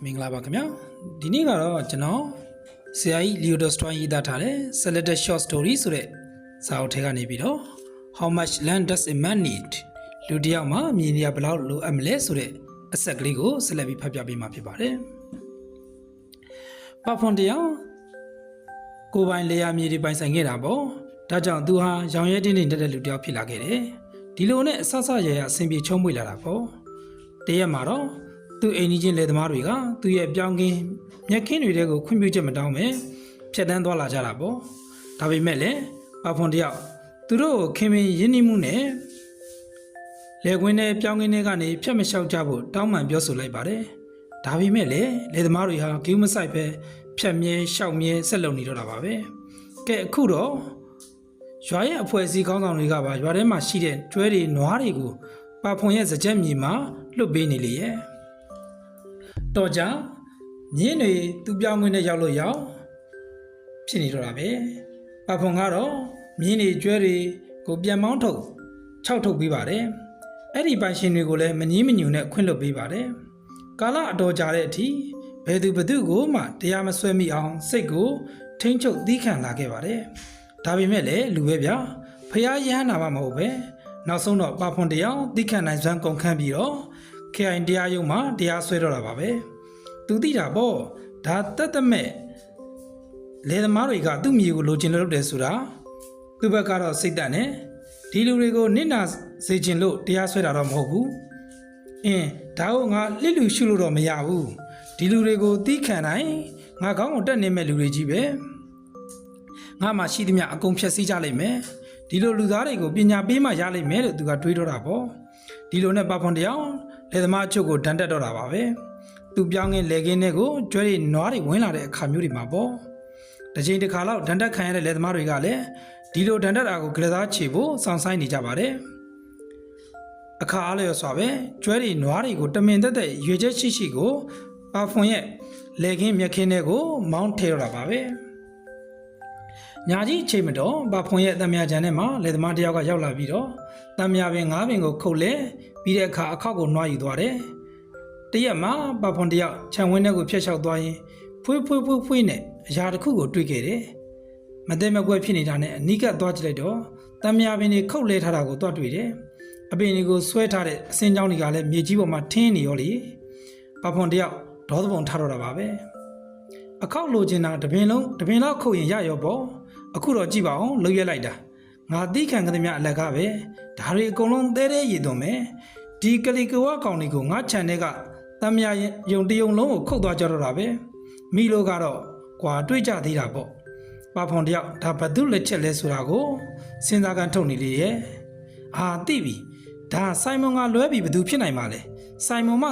မင်္ဂလာပါခင်ဗျာဒီနေ့ကတော့ကျွန်တော်ဆရာကြီးလီယိုဒိုစတွိုင်းရေးသားထားတဲ့ Selected Short Story ဆိုတဲ့စာအုပ်ထဲကနေပြီးတော့ How much land does a man need လူတစ်ယောက်မှာမြေနေရာဘယ်လောက်လိုအပ်မလဲဆိုတဲ့အဆက်ကလေးကိုဆက်လက်ပြီးဖတ်ပြပေးမှာဖြစ်ပါတယ်ပဖွန်တယောက်ကိုပိုင်လေယာမြေတွေပိုင်ဆိုင်ခဲ့တာပေါ့ဒါကြောင့်သူဟာရောင်ရဲတင်းတင်းတက်တဲ့လူတစ်ယောက်ဖြစ်လာခဲ့တယ်ဒီလိုနဲ့အဆရအဆင်ပြေချုံးမွေလာတာပေါ့တရက်မှာတော့သူအိမ်ကြီးချင်းလယ်သမားတွေကသူ့ရဲ့ပြောင်းကင်းမြက်ခင်းတွေကိုခွင့်ပြုချက်မတောင်းပဲဖြတ်တန်းသွားလာကြတာပေါ့ဒါပေမဲ့လည်းပဖွန်တယောက်သူတို့ခင်မင်းရင်းနှီးမှုနဲ့လယ်ကွင်းနဲ့ပြောင်းကင်းတွေကနေဖြတ်မလျှောက်ကြဖို့တောင်းပန်ပြောဆိုလိုက်ပါတယ်ဒါပေမဲ့လည်းလယ်သမားတွေဟာဂိူးမဆိုင်ပဲဖြတ်မြဲရှောက်မြဲဆက်လုပ်နေတော့တာပါပဲကဲအခုတော့ရွာရဲ့အဖွဲ့အစည်းခေါင်းဆောင်တွေကပါရွာထဲမှာရှိတဲ့ကျွဲတွေနွားတွေကိုပဖွန်ရဲ့စကြက်မြေမှာလွတ်ပေးနေလေရဲ့တော့ကြမြင်းတွေသူ့ပြောင်းခွင့်နဲ့ရောက်လို့ရောက်ဖြစ်နေတော့တာပဲပဖွန်ကတော့မြင်းတွေကျွဲတွေကိုပြန်မောင်းထုတ်6ထုတ်ပေးပါတယ်အဲ့ဒီပိုင်ရှင်တွေကိုလည်းမငြင်းမညူနဲ့ခွင့်လွှတ်ပေးပါတယ်ကာလအတော်ကြာတဲ့အထိဘယ်သူဘသူကိုမှတရားမဆွဲမိအောင်စိတ်ကိုထိမ့်ချုပ်သီးခံလာခဲ့ပါတယ်ဒါပေမဲ့လည်းလူပဲဗျာဖျားရဟန္တာမှမဟုတ်ပဲနောက်ဆုံးတော့ပဖွန်တယောက်သီးခံနိုင်စွမ်းကုန်ခန်းပြီးတော့ KI တရားရုံးမှာတရားစွဲတော့တာပါပဲသူသိတာပေါ့ဒါတက်တမဲ့လေသမားတွေကသူ့မြေကိုလိုချင်လို့လုပ်တယ်ဆိုတာသူ့ဘက်ကတော့စိတ်တက်နေဒီလူတွေကိုနစ်နာစေချင်လို့တရားစွဲတာတော့မဟုတ်ဘူးဒါကိုငါလစ်လူရှုလို့တော့မရဘူးဒီလူတွေကိုသီးခံနိုင်ငါကောင်းအောင်တက်နေမဲ့လူတွေကြီးပဲငါမှရှိသမျှအကုန်ဖြတ်စည်းကြလိမ့်မယ်ဒီလိုလူသားတွေကိုပညာပေးမှရလိမ့်မယ်လို့သူကတွေးတော့တာပေါ့ဒီလိုနဲ့ပဖွန်တယောက်လေသမားအချုပ်ကိုဒဏ်တက်တော့တာပါပဲသူပြောင်းကင်းလေကင်းတွေကိုကျွဲတွေနွားတွေဝင်လာတဲ့အခါမျိုးတွေမှာပေါ့တစ်ချိန်တစ်ခါလောက်ဒဏ်တက်ခံရတဲ့လေသမားတွေကလည်းဒီလိုဒဏ်တက်တာကိုကလသားချေဖို့စောင့်ဆိုင်နေကြပါတယ်အခါအားလျော်စွာပဲကျွဲတွေနွားတွေကိုတမင်သက်သက်ရွေချက်ရှိရှိကိုပဖွန်ရဲ့လေကင်းမြက်ခင်းတွေကိုမောင်းထဲတော့တာပါပဲညာကြီးအချိန်မတော်ပဖွန်ရဲ့တံမြာချန်ထဲမှာလေသမားတယောက်ကရောက်လာပြီးတော့တံမြာပင်9ပင်ကိုခုတ်လဲပြီးတဲ့အခါအခောက်ကိုနွားယူသွားတယ်တရက်မှာပဖွန်တယောက်ခြံဝင်းထဲကိုဖျက်လျှောက်သွားရင်ဖွေးနဲ့အရာတစ်ခုကိုတွေ့ခဲ့တယ်မသိမကွဲဖြစ်နေတာနဲ့အနီးကပ်သွားကြည့်လိုက်တော့တံမြာပင်တွေခုတ်လဲထားတာကိုတွေ့တယ်အပင်တွေကိုဆွဲထားတဲ့အစင်းကြောင်းတွေကလည်းမြေကြီးပေါ်မှာထင်းနေရောလေပဖွန်တယောက်ဒေါသပုံထားတော့တာပါပဲအခောက်လိုချင်တာတပင်လောက်ခုတ်ရင်ရရောပေါ့အခုတော့ကြည့်ပါအောင်လှုပ်ရက်လိုက်တာငါသိခံကြသမျှအလက်ကပဲဒါတွေအကုန်လုံးသဲရည်သွင်းမယ်ဒီကလီကဝါကောင်တွေကိုငါခြံထဲကတမ်းမြယုံတယုံလုံးကိုခုတ်သွားကြတော့တာပဲမိလိုကတော့ကွာတွေးကြသေးတာပေါ့ပဖွန်တယောက်ဒါဘသူလက်ချက်လဲဆိုတာကိုစဉ်းစားကန်ထုတ်နေလေရဲ့သိပြီဒါဆိုင်မွန်ကလွဲပြီးဘသူဖြစ်နိုင်မှာလဲဆိုင်မွန်ပဲ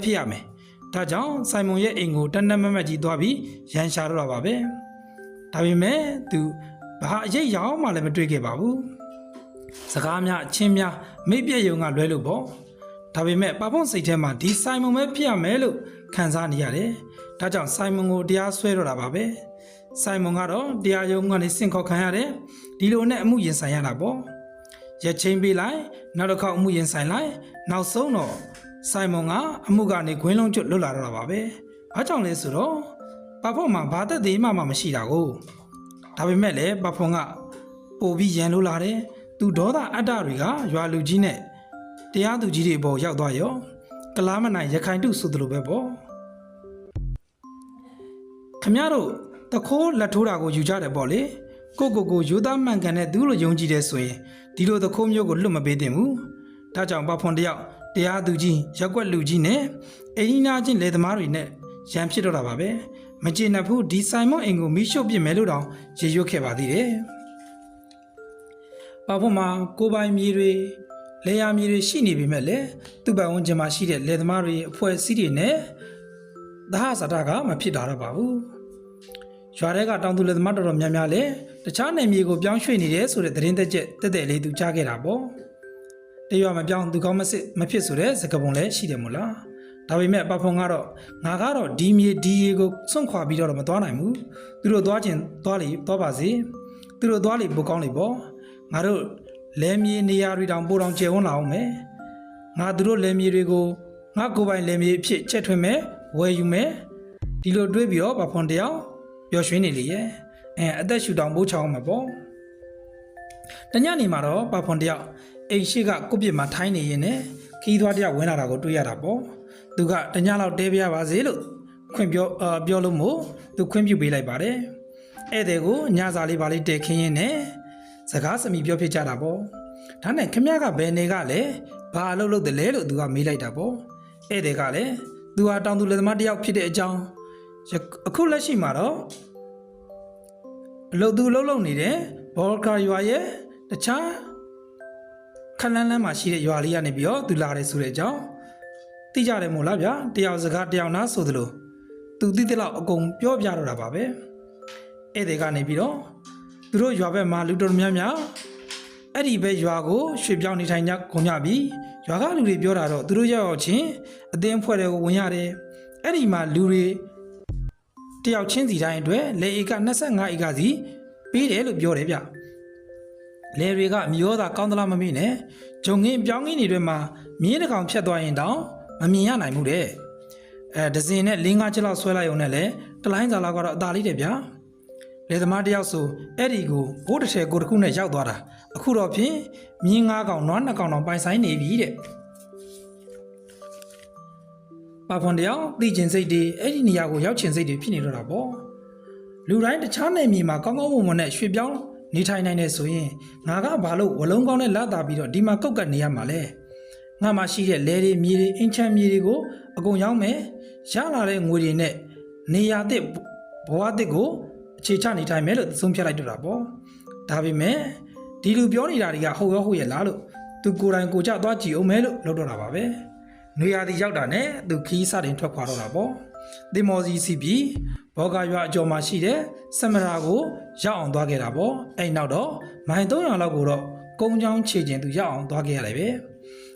ဖြစ်ရမယ်ဒါကြောင့်ဆိုင်မွန်ရဲ့အိမ်ကိုတန်းတန်းမတ်မတ်ကြီးသွားပြီးရန်ရှာတော့တာပါပဲဒါပေမဲ့သူဘာအရေးရောက်မှလည်းမတွေ့ခဲ့ပါဘူးစကားများအချင်းများမိတ်ပြည့်ယုံကလွဲလို့ပေါ့ဒါပေမဲ့ပဖွန်စိတ်ထဲမှာဒီဆိုင်မွန်ပဲဖြစ်ရမယ်လို့ခံစားနေရတယ်ဒါကြောင့်ဆိုင်မွန်ကိုတရားစွဲတော့တာပါပဲဆိုင်မွန်ကတော့တရားရုံးကနေစင့်ခေါ်ခံရတယ်ဒီလိုနဲ့အမှုရင်ဆိုင်ရတာပေါ့ရက်ချင်းပေးလိုက်နောက်တစ်ခေါက်အမှုရင်ဆိုင်လိုက်နောက်ဆုံးတော့ဆိုင်မွန်ကအမှုကနေခွင်းလုံးကျွတ်လွတ်လာတော့တာပါပဲဘာကြောင့်လဲဆိုတော့ပဖွန်မှာဘာသက်သေးမှမရှိတာကိုဒါပေမဲ့လည်းပဖွန်ကပို့ပြီးရန်လို့လာတယ်သူဒေါသအတ္တတွေကရွာလူကြီးနဲ့တရားသူကြီးတွေပေါ်ရောက်သွားရောကလားမနိုင်ရခိုင်တုဆိုသလိုပဲပေါ့ခမရတို့တခိုးလက်ထိုးတာကိုယူကြတယ်ပေါ့လေကိုယူသားမှန်ကန်တဲ့သူလိုယုံကြည်တယ်ဆိုရင်ဒီလိုတခိုးမျိုးကိုလွတ်မပေးသင့်ဘူးဒါကြောင့်ပဖွန်တယောက်တရားသူကြီးရက်ွက်လူကြီးနဲ့အင်းနာချင်းလေသမားတွေနဲ့ရန်ဖြစ်တော့တာပါပဲမကျေနပ်ဘူးဒီဆိုင်မွန်အိမ်ကိုမီးရှို့ပစ်မယ်လို့တောင်ရေရွတ်ခဲ့ပါသေးတယ်ပဖွန်မှာကိုပိုင်မြေတွေလေယာမြေတွေရှိနေပေမဲ့လည်းသူ့ပတ်ဝန်းကျင်မှာရှိတဲ့လယ်သမားတွေအဖွဲ့အစည်းတွေနဲ့သဟဇာတကမဖြစ်တာတော့ပါဘူးရွာထဲကတောင်သူလယ်သမားတော်တော်များများလည်းတခြားနယ်မြေကိုပြောင်းရွှေ့နေတယ်ဆိုတဲ့သတင်းသက်ချက်တက်လေးသူကြားခဲ့တာပေါ့တရွာမပြောင်းသူကောင်းမဖြစ်ဆိုတဲ့စကားပုံလည်းရှိတယ်မို့လားဒါပေမဲ့ပဖွန်ကတော့ငါကတော့ဒီမြေဒီရေကိုစွန့်ခွာပြီးတော့မသွားနိုင်ဘူးသူတို့သွားခြင်းသွားပါစေသူတို့သွားလေပိုကောင်းလေပေါ့ငါတို့လဲမြေနေရာတွေတောင်ပိုတောင်ကျယ်ဝန်းလာအောင်မယ်ငါတို့လဲမြေတွေကိုငါကိုယ်ပိုင်လဲမြေအဖြစ်ချက်ထွင်မယ် ဝယ်ယူမယ်ဒီလိုတွေးပြီးတော့ပါဖွန်တယောက်ပျော်ရွှင်နေလေရဲ့အသက်ရှူတောင်ပိုးချောင်းမှာပေါ့တညနေမှာတော့ပါဖွန်တယောက်အိမ်ရှိကကိုပြစ်မှာထိုင်းနေရင်နဲ့ခီးသွားတယောက်ဝင်လာတာကိုတွေးရတာပေါ့သူကတညလောက်တဲပြရပါစေလို့ခွင့်ပြောလို့မို့သူခွင့်ပြုပေးလိုက်ပါတယ်ဧည့်သည်ကိုညစာလေးပါလေးတဲခင်းရင်းနဲ့စကားစမီပြောဖြစ်ကြတာပေါ့ဒါနဲ့ခမရကဘယ်နေကလဲဘာအလုပ်လုပ်တယ်လဲလို့သူကမေးလိုက်တာပေါ့ဧည့်သည်ကလည်းသူဟာတောင်သူလယ်သမားတယောက်ဖြစ်တဲ့အကြောင်းအခုလက်ရှိမှာတော့အလုပ်သူလုပ်နေတဲ့ဘော်ကာရွာရဲ့တခြားခလန်းလန်းမှာရှိတဲ့ရွာလေးကနေပြီးတော့သူလာတယ်ဆိုတဲ့အကြောင်းသိကြတယ်မို့လားဗျာတယောက်စကားတယောက်နားဆိုသလိုသူသိတဲ့လောက်အကုန်ပြောပြတော့တာပါပဲဧည့်သည်ကနေပြီးတော့သူတို့ရွာဘက်မှာလူတော်များများအဲ့ဒီဘက်ရွာကိုရွှေ့ပြောင်းနေထိုင်ကြကုန်ကြပြီရွာကလူတွေပြောတာတော့သူတို့ရောက်ချင်းအသင်းဖွဲ့တွေကိုဝင်ရတယ်အဲ့ဒီမှာလူတွေတယောက်ချင်းစီတိုင်းအတွက်လေဧက25ဧကစီပေးတယ်လို့ပြောတယ်ဗျလေတွေကအမျိုးသားကောင်းသလားမမေ့နဲ့ဂျုံငင်းပြောင်းငင်းတွေမှာမြင်းတစ်ကောင်ဖြတ်သွားရင်တောင်မမြင်ရနိုင်ဘူးတဲ့ဒဇင်နဲ့5-6ချက်လောက်ဆွဲလိုက်ရုံနဲ့လေတလိုင်းစာလောက်ကတော့အသာလေးတယ်ဗျာလေသမားတယောက်ဆိုအဲ့ဒီကိုဘိုးတစ်ထည်ကိုတစ်ခုနဲ့ရောက်သွားတာအခုတော့ဖြင့်မြင်း9ကောင်နွား2ကောင်တောင်ပိုင်ဆိုင်နေပြီတဲ့ပါဖွန်တယောက်သိကျင်စိတ်တွေအဲ့ဒီနေရာကိုရောက်ချင်စိတ်တွေဖြစ်နေတော့တာပေါ့လူတိုင်းတခြားနယ်မြေမှာကောင်းကောင်းမွန်မွန်နဲ့ရွှေ့ပြောင်းနေထိုင်နိုင်နေဆိုရင်ငါကဘာလို့ဝလုံးကောင်းနဲ့လာတာပြီးတော့ဒီမှာကုတ်ကတ်နေရမှာလဲငါမှရှိတဲ့လဲတွေမြေတွေအင်းချမ်းမြေတွေကိုအကုန်ရောက်မယ်ရလာတဲ့ငွေတွေနဲ့နေရာသစ်ဘဝသစ်ကိုအခြေချနေထိုင်မယ်လို့သုံးဖြတ်လိုက်တော့တာပေါ့ဒါပေမဲ့ဒီလူပြောနေတာတွေကဟုတ်ရောဟုတ်ရဲ့လားလို့သူကိုယ်တိုင်ကိုကြသွားကြည့်အောင်မဲလို့လုပ်တော့တာပါပဲနေရာဒီရောက်တာနဲ့သူခီးစတင်ထွက်ခွာတော့တာပေါ့သင်္ဘောစီစီပြီးဘောဂါရွာအကျော်မှာရှိတဲ့စမရာကိုရောက်အောင်သွားခဲ့တာပေါ့အဲ့နောက်တော့မိုင်300လောက်ကိုတော့ကုန်းချောင်းခြေကျင်သူရောက်အောင်သွားခဲ့ရတယ်ပဲ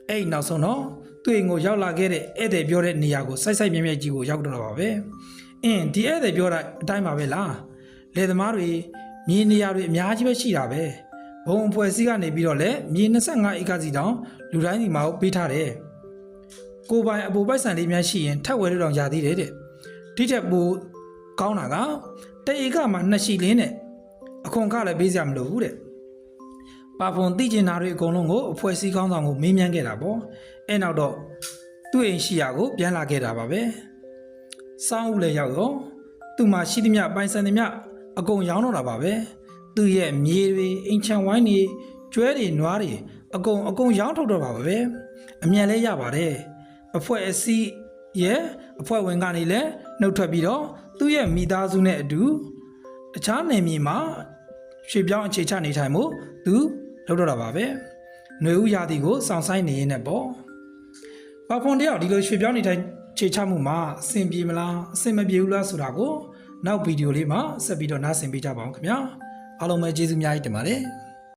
အဲ့နောက်ဆုံးတော့သူ့အိမ်ကိုရောက်လာခဲ့တဲ့ဧည့်သည်ပြောတဲ့နေရာကိုစိုက်မြဲမြဲကြီးကိုရောက်တော့တာပါပဲဒီဧည့်သည်ပြောတဲ့အတိုင်းပါပဲလားလယ်သမားတွေမြေနေရာတွေအများကြီးပဲရှိတာပဲဘုံအဖွဲ့အစည်းကနေပြီးတော့လည်းမြေ25ဧကစီတောင်လူတိုင်းစီမှာပေးထားတယ်ကိုပိုင်အပူပိုက်ဆံလေးများရှိရင်ထပ်ဝယ်လို့တောင်ရသေးတယ်တဲ့ဒီထက်ပိုကောင်းတာကတဧကမှာ2ရှိလင်းနဲ့အခွန်ကလည်းပေးစရာမလိုဘူးတဲ့ပါဖွန်သိကျင်တာတွေအကုန်လုံးကိုအဖွဲ့အစည်းကောင်းဆောင်ကိုမေးမြန်းခဲ့တာပေါ့အဲ့နောက်တော့သူ့အိမ်ရှိရာကိုပြန်လာခဲ့တာပါပဲစောင်းဦးလည်းရောက်ရောသူ့မှာရှိသမျှပိုင်ဆိုင်သမျှအကုန်ရောင်းတော့တာပါပဲသူ့ရဲ့မြေတွေအင်ချန်ဝိုင်းတွေကျွဲတွေနွားတွေအကုန်ရောင်းထုတ်တော့ပါပဲအမြန်လဲရပါတယ်အဖွဲ့အစည်းရဲ့အဖွဲ့ဝင်ကနေလည်းနှုတ်ထွက်ပြီးတော့သူ့ရဲ့မိသားစုနဲ့အတူတခြားနယ်မြေမှာရွှေ့ပြောင်းအခြေချနေထိုင်မှုသူလုပ်တော့တာပါပဲຫນွေဦးရာသီကိုစောင့်ဆိုင်နေရင်းနဲ့ပေါ့ပါဖွန်တယောက်ဒီလိုရွှေ့ပြောင်းနေထိုင်ခြေချမှုမှာအဆင်ပြေမလားအဆင်မပြေဘူးလားဆိုတာကိုနောက်ဗီဒီယိုလေးမှာဆက်ပြီးတော့နားဆင်ပေးကြပါအောင်ခင်ဗျာအားလုံးပဲကျေးဇူးများကြီးတင်ပါတယ်